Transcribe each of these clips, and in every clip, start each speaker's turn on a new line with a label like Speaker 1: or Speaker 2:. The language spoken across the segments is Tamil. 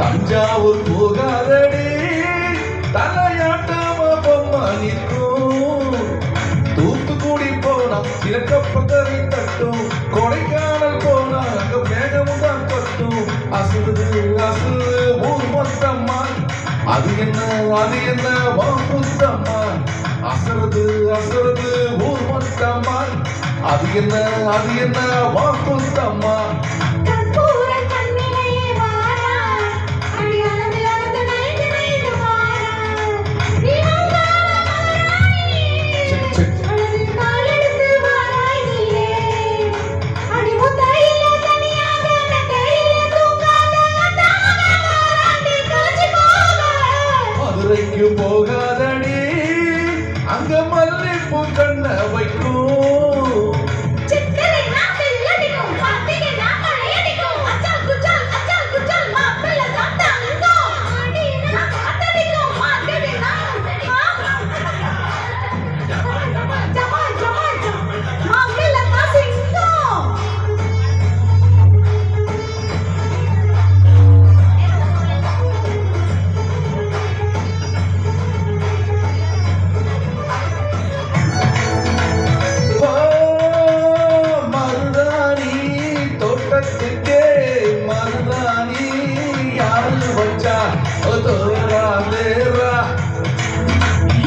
Speaker 1: தஞ்சாவூர் போகாதடி தலையாட்டாம பொம்மை நிற்கும். தூத்துக்குடி போனா சிலக்கப்பக்கரை தட்டும். கொடைக்கானல் போனா அங்க மேகமும் தான் பட்டும். அசுது அசுது ஊர் மொத்தம்மா அது என்ன வாக்குத்தம்மா. அசரது அசரது ஊர் மொத்தம்மா அது என்ன வாக்குத்தம்மா. மதுரைக்கு போகாதடி அங்க மல்லிப்பூ கண்ண வைக்கும்.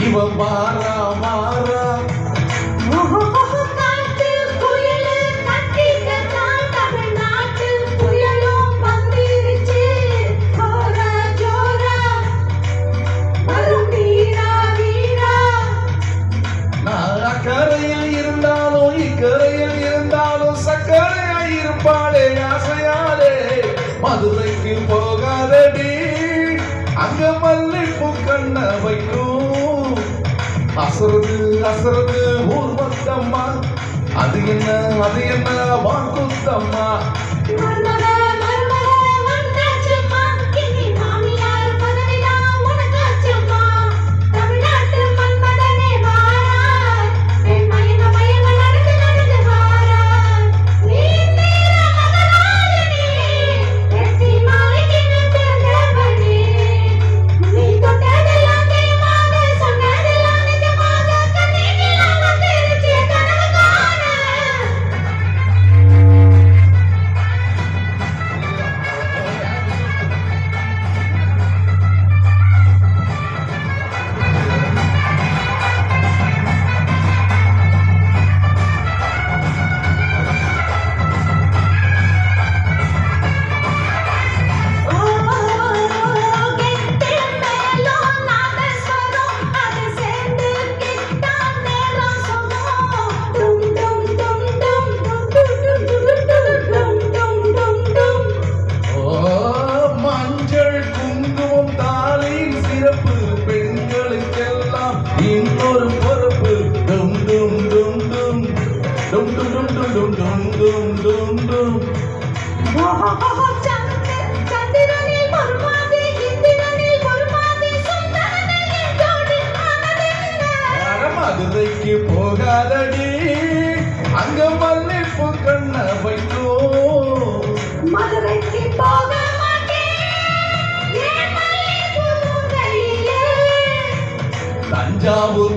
Speaker 1: இவன் மாறா மாறா நான் அக்கறையில் இருந்தாலும் இக்கரையில் இருந்தாலும் சக்கரையாய் இருப்பாளே ஆசையாலே. மதுரைக்கு போகாதடி அங்க மல்லிப்பூ கண்ண வைக்கும். அசரது அசரது ஊர் மொத்தம்மா அது என்ன வாக்குத்தம்மா. இன்னொரு பொறுப்பு டும் டும் டும் டும் டும் டும் டும் டும் டும் டும் டும் டும். மதுரைக்கு போகாதடி அங்க மல்லிப்பூ கண்ண வைக்கும்.
Speaker 2: மதுரைக்கு போக
Speaker 1: தஞ்சாவூர்